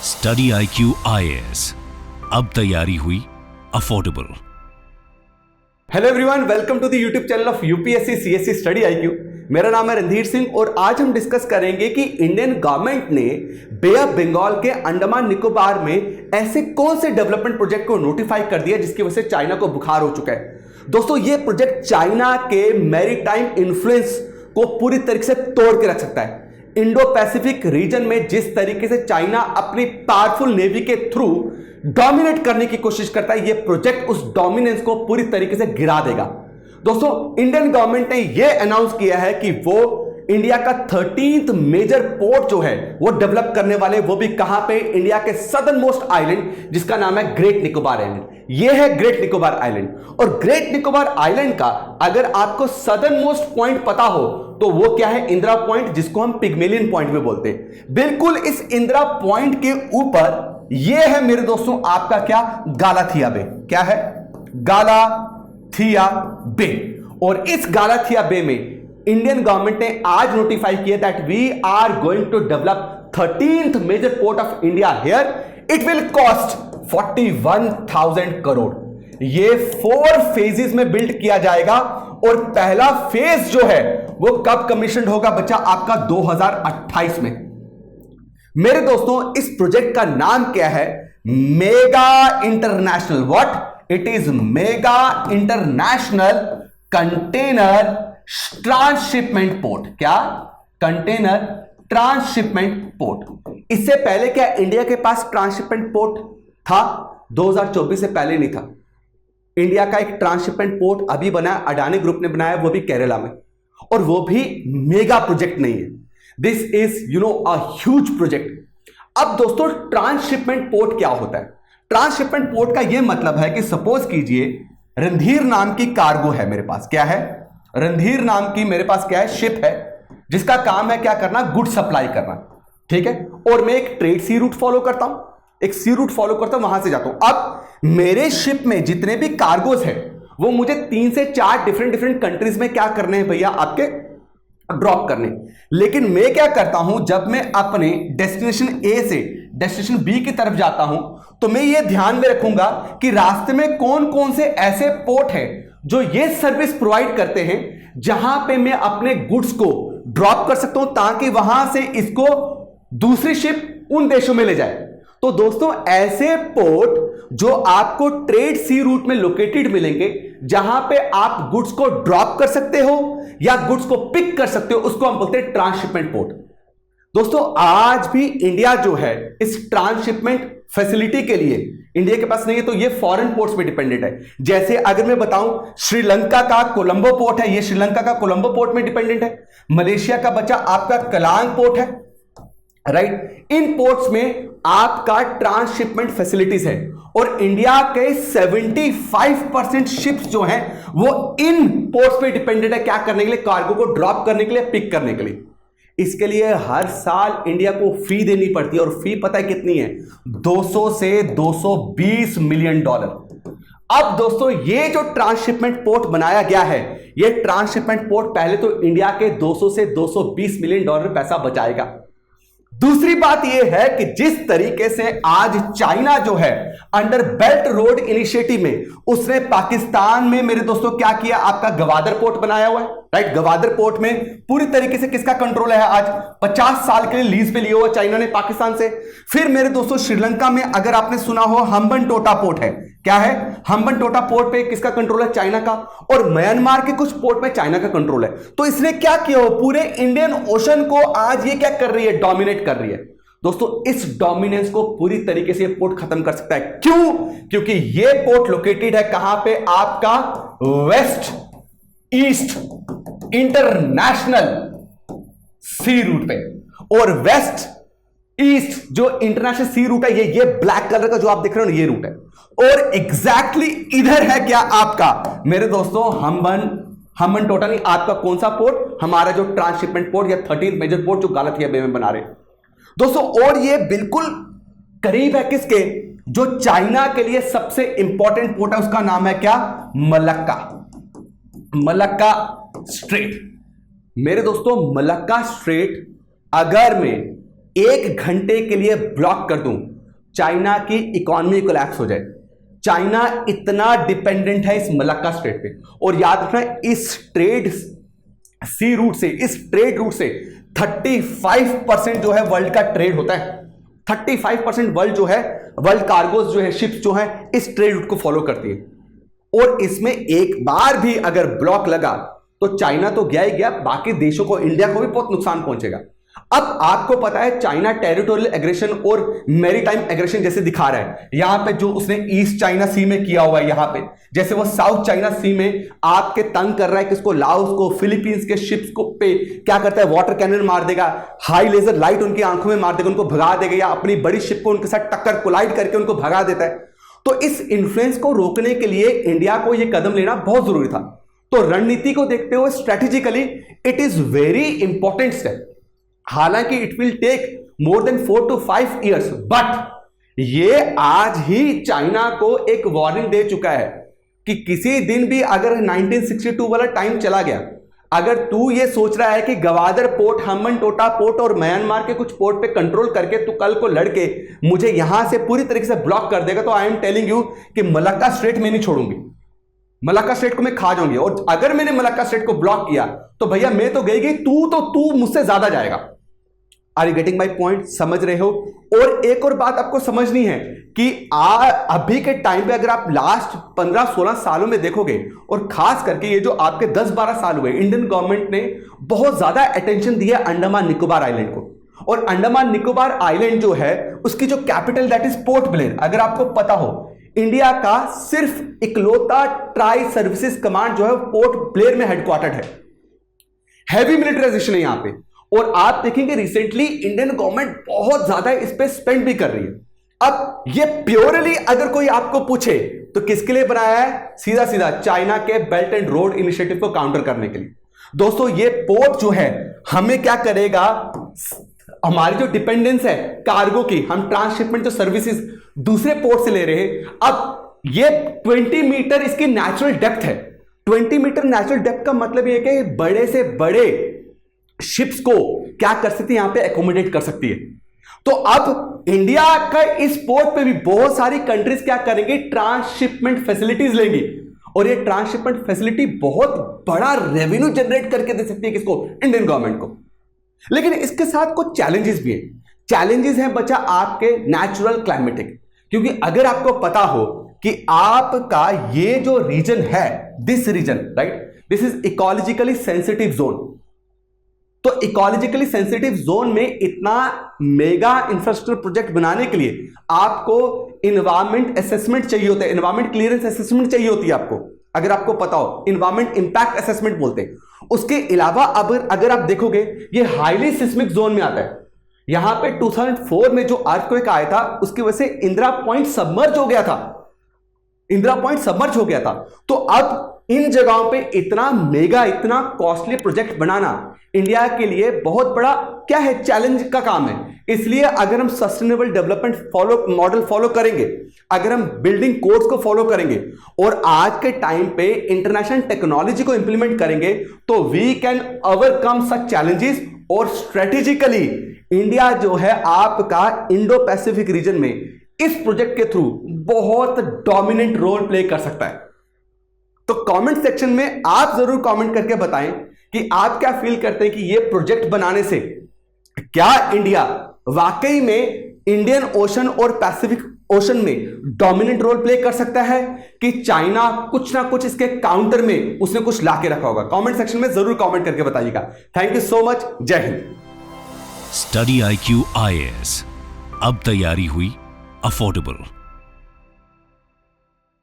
Study IQ IAS, अब तैयारी हुई affordable. Hello everyone, welcome to the YouTube channel of UPSC CSC study IQ। मेरा नाम है रणधीर सिंह और आज हम डिस्कस करेंगे कि इंडियन गवर्नमेंट ने बे ऑफ बंगाल के अंडमान निकोबार में ऐसे कौन से डेवलपमेंट प्रोजेक्ट को नोटिफाई कर दिया जिसकी वजह से चाइना को बुखार हो चुका है। दोस्तों, ये प्रोजेक्ट चाइना के मैरीटाइम इन्फ्लुएंस को पूरी तरीके से तोड़ के रख सकता है। इंडो पैसिफिक रीजन में जिस तरीके से चाइना अपनी पावरफुल नेवी के थ्रू डोमिनेट करने की कोशिश करता है, यह प्रोजेक्ट उस डोमिनेंस को पूरी तरीके से गिरा देगा। दोस्तों, इंडियन गवर्नमेंट ने यह अनाउंस किया है कि वो इंडिया का 13th मेजर पोर्ट जो है वो डेवलप करने वाले, वो भी कहां पे, इंडिया के सदर्न मोस्ट आइलैंड जिसका नाम है ग्रेट निकोबार आइलैंड। ये है ग्रेट निकोबार आइलैंड। और ग्रेट निकोबार आइलैंड का अगर आपको सदर्न मोस्ट पॉइंट पता हो तो वो क्या है, इंदिरा पॉइंट, जिसको हम पिग्मेलियन पॉइंट भी बोलते हैं। बिल्कुल इस इंदिरा पॉइंट के ऊपर ये है मेरे दोस्तों आपका क्या, गालाथिया बे। क्या है, गालाथिया बे। और इस गालाथिया बे में इंडियन गवर्नमेंट ने आज नोटिफाई किया that we are going to develop 13th major port of India here. It will cost 41,000 crore. ये 4 फेजेस में बिल्ड किया जाएगा और पहला फेज जो है वो कब कमीशन होगा बच्चा, आपका 2028 में। मेरे दोस्तों, इस प्रोजेक्ट का नाम क्या है, mega international, what it is, mega international container transshipment port. क्या, कंटेनर ट्रांसशिपमेंट पोर्ट। इससे पहले क्या इंडिया के पास ट्रांसशिपमेंट पोर्ट था? 2024 से पहले नहीं था। इंडिया का एक ट्रांसशिपमेंट पोर्ट अभी बना, अडानी ग्रुप ने बनाया, वो भी केरला में, और वो भी मेगा प्रोजेक्ट नहीं है। This is a huge project. अब दोस्तों, ट्रांसशिपमेंट पोर्ट क्या होता है? ट्रांसशिपमेंट पोर्ट का यह मतलब है कि सपोज कीजिए रणधीर नाम की कार्गो है मेरे पास। क्या है, रणधीर नाम की मेरे पास क्या है, शिप है, जिसका काम है क्या करना, गुड सप्लाई करना। ठीक है, और मैं एक ट्रेड सी रूट फॉलो करता हूं, एक सी रूट फॉलो करता हूं, वहां से जाता हूं। अब मेरे शिप में जितने भी कार्गोज है वो मुझे 3 से 4 डिफरेंट कंट्रीज में क्या करने हैं भैया, आपके ड्रॉप करने। लेकिन मैं क्या करता हूं, जब मैं अपने डेस्टिनेशन ए से डेस्टिनेशन बी की तरफ जाता हूं तो मैं ये ध्यान में रखूंगा कि रास्ते में कौन कौन से ऐसे पोर्ट हैं जो ये सर्विस प्रोवाइड करते हैं जहां पे मैं अपने गुड्स को ड्रॉप कर सकता हूं ताकि वहां से इसको दूसरी शिप उन देशों में ले जाए। तो दोस्तों, ऐसे पोर्ट जो आपको ट्रेड सी रूट में लोकेटेड मिलेंगे, जहां पे आप गुड्स को ड्रॉप कर सकते हो या गुड्स को पिक कर सकते हो, उसको हम बोलते हैं ट्रांसशिपमेंट पोर्ट। दोस्तों, आज भी इंडिया जो है इस ट्रांसशिपमेंट फैसिलिटी के लिए इंडिया के पास नहीं है, तो ये फॉरेन पोर्ट्स पे डिपेंडेंट है। जैसे अगर मैं बताऊं, श्रीलंका का कोलंबो पोर्ट है, ये श्रीलंका का कोलंबो पोर्ट में डिपेंडेंट है। मलेशिया का बच्चा आपका कलांग पोर्ट है, राइट। इन पोर्ट्स में आपका ट्रांसशिपमेंट फैसिलिटीज है और इंडिया के 75% शिप्स जो हैं वो इन पोर्ट्स पे डिपेंडेंट है। क्या करने के लिए, कार्गो को ड्रॉप करने के लिए, पिक करने के लिए। इसके लिए हर साल इंडिया को फी देनी पड़ती है और फी पता है कितनी है, 200 से 220 मिलियन डॉलर। अब दोस्तों, ये जो ट्रांसशिपमेंट पोर्ट बनाया गया है, ये ट्रांसशिपमेंट पोर्ट पहले तो इंडिया के 200 से 220 मिलियन डॉलर पैसा बचाएगा। दूसरी बात यह है कि जिस तरीके से आज चाइना जो है अंडर बेल्ट रोड इनिशिएटिव में उसने पाकिस्तान में मेरे दोस्तों क्या किया, आपका गवादर पोर्ट बनाया हुआ है, राइट। गवादर पोर्ट में पूरी तरीके से किसका कंट्रोल है आज, 50 साल के लिए लीज पे लिया हुआ चाइना ने पाकिस्तान से। फिर मेरे दोस्तों, श्रीलंका में अगर आपने सुना हो हम्बनटोटा पोर्ट है। क्या है, हम्बनटोटा पोर्ट पे किसका कंट्रोल है, चाइना का। और म्यांमार के कुछ पोर्ट में चाइना का कंट्रोल है। तो इसने क्या किया हो, पूरे इंडियन ओशन को आज ये क्या कर रही है, डोमिनेट कर रही है। दोस्तों, इस डोमिनेंस को पूरी तरीके से पोर्ट खत्म कर सकता है। क्यों? क्योंकि ये पोर्ट लोकेटेड है कहां पे, आपका वेस्ट ईस्ट इंटरनेशनल सी रूट पे। और वेस्ट ईस्ट जो इंटरनेशनल सी रूट है, ये ब्लैक कलर का जो आप देख रहे हो, ये रूट है। और एग्जैक्टली इधर है क्या आपका मेरे दोस्तों, हम्बनटोटा नहीं, आपका कौन सा पोर्ट, हमारा जो ट्रांसशिपमेंट पोर्ट या 13th मेजर पोर्ट जो गालाथिया बे में बना रहे दोस्तों। और ये बिल्कुल करीब है किसके, जो चाइना के लिए सबसे इंपॉर्टेंट पोर्ट है, उसका नाम है क्या, मलक्का, मलक्का स्ट्रेट। मेरे दोस्तों, मलक्का स्ट्रेट अगर मैं 1 घंटे के लिए ब्लॉक कर दूं चाइना की इकोनॉमी कोलैप्स हो जाए। चाइना इतना डिपेंडेंट है इस मलक्का स्ट्रेट पे, और याद रखना इस ट्रेड सी रूट से, इस ट्रेड रूट से 35% जो है वर्ल्ड का ट्रेड होता है। 35% वर्ल्ड जो है, वर्ल्ड कार्गोज जो है, शिप्स जो है, इस ट्रेड रूट को फॉलो करती है। और इसमें एक बार भी अगर ब्लॉक लगा तो चाइना तो गया ही गया, बाकी देशों को, इंडिया को भी बहुत नुकसान पहुंचेगा। अब आपको पता है चाइना टेरिटोरियल एग्रेशन और मैरीटाइम एग्रेशन जैसे दिखा रहा है। यहां पे जो उसने ईस्ट चाइना सी में किया हुआ है, यहां पे जैसे वो साउथ चाइना सी में आपके तंग कर रहा है, किसको, लाओस को, फिलीपींस के शिप्स को पे क्या करता है, वाटर कैनन मार देगा, हाई लेजर लाइट उनकी आंखों में मार देगा, उनको भगा देगा, या अपनी बड़ी शिप को उनके साथ टक्कर कोलाइड करके उनको भगा देता है। तो इस इन्फ्लुएंस को रोकने के लिए इंडिया को यह कदम लेना बहुत जरूरी था। तो रणनीति को देखते हुए strategically it is very important step. हालांकि it will take more than 4 to 5 years, but ये आज ही चाइना को एक वार्निंग दे चुका है कि किसी दिन भी अगर 1962 वाला टाइम चला गया, अगर तू ये सोच रहा है कि गवादर पोर्ट, हम्बनटोटा पोर्ट और म्यांमार के कुछ पोर्ट पे कंट्रोल करके तू कल को लड़के मुझे यहां से पूरी तरीके से ब्लॉक कर देगा, तो आई एम टेलिंग यू कि मलक्का स्ट्रेट में नहीं छोड़ूंगी, मलक्का स्ट्रेट को मैं खा जाऊंगी। और अगर मैंने मलक्का स्ट्रेट को ब्लॉक किया तो भैया मैं तो गई, तू मुझसे ज्यादा जाएगा। Are you getting my point? समझ रहे हो? और एक और बात आपको समझनी है कि अभी के टाइम पे अगर आप लास्ट 15-16 सालों में देखोगे, और खास करके ये जो आपके 10-12 साल हुए, इंडियन गवर्नमेंट ने बहुत ज्यादा अटेंशन दिया अंडमान निकोबार आइलैंड को। और अंडमान निकोबार आइलैंड जो है उसकी जो capital that is port Blair. अगर आपको पता हो, इंडिया का सिर्फ इकलौता ट्राई सर्विसेज कमांड जो है पोर्ट ब्लेयर में हेडक्वार्टर्ड है। हैवी मिलिटराइजेशन है यहां पे, और आप देखेंगे रिसेंटली इंडियन गवर्नमेंट बहुत ज्यादा इस पे स्पेंड भी कर रही है। अब ये प्योरली अगर कोई आपको पूछे तो किसके लिए बनाया है? सीधा सीधा चाइना के बेल्ट एंड रोड इनिशिएटिव को काउंटर करने के लिए। दोस्तों ये पोर्ट जो है हमें क्या करेगा, हमारी जो डिपेंडेंस है कार्गो की, हम ट्रांसशिपमेंट जो सर्विसेज दूसरे पोर्ट से ले रहे हैं, अब ये 20 मीटर इसकी नेचुरल डेप्थ है। 20 मीटर नेचुरल डेप्थ का मतलब यह कि बड़े से बड़े शिप्स को क्या कर सकती है, यहां पे एकोमोडेट कर सकती है। तो अब इंडिया का इस पोर्ट पे भी बहुत सारी कंट्रीज क्या करेंगे, ट्रांसशिपमेंट फैसिलिटीज लेंगी, और ये ट्रांसशिपमेंट फैसिलिटी बहुत बड़ा रेवेन्यू जनरेट करके दे सकती है किसको, इंडियन गवर्नमेंट को। लेकिन इसके साथ कुछ चैलेंजेस भी हैं। चैलेंजेस हैं बच्चा आपके नेचुरल क्लाइमेटिक, क्योंकि अगर आपको पता हो कि आपका ये जो रीजन है, this region right, this is ecologically sensitive zone. तो इकोलॉजिकली सेंसिटिव जोन में इतना मेगा इंफ्रास्ट्रक्चर प्रोजेक्ट बनाने के लिए आपको इन्वायरमेंट असेसमेंट चाहिए होता है, इन्वायरमेंट क्लियरेंस असेसमेंट चाहिए होती है आपको, अगर आपको पता हो, इन्वायरमेंट इंपैक्ट असेसमेंट बोलते हैं। उसके अलावा अब अगर आप देखोगे ये हाईली सिस्मिक जोन में आता है। यहां पे 2004 में जो अर्थक्वेक आया था उसकी वजह से इंदिरा पॉइंट सबमर्ज हो गया था, इंदिरा पॉइंट सबमर्ज हो गया था। तो अब इन जगहों पे इतना मेगा, इतना कॉस्टली प्रोजेक्ट बनाना इंडिया के लिए बहुत बड़ा क्या है, चैलेंज का काम है। इसलिए अगर हम सस्टेनेबल डेवलपमेंट मॉडल फॉलो करेंगे, अगर हम बिल्डिंग कोड्स को फॉलो करेंगे और आज के टाइम पे इंटरनेशनल टेक्नोलॉजी को इंप्लीमेंट करेंगे, तो we can overcome such challenges. और स्ट्रेटेजिकली इंडिया जो है आपका इंडो पैसिफिक रीजन में इस प्रोजेक्ट के थ्रू बहुत डोमिनेंट रोल प्ले कर सकता है। तो कमेंट सेक्शन में आप जरूर कमेंट करके बताएं कि आप क्या फील करते हैं कि ये प्रोजेक्ट बनाने से क्या इंडिया वाकई में इंडियन ओशन और पैसिफिक ओशन में डोमिनेंट रोल प्ले कर सकता है, कि चाइना कुछ ना कुछ इसके काउंटर में उसने कुछ लाके रखा होगा। कमेंट सेक्शन में जरूर कमेंट करके बताइएगा। Thank you so much. जय हिंद। स्टडी IQ IAS, अब तैयारी हुई अफोर्डेबल।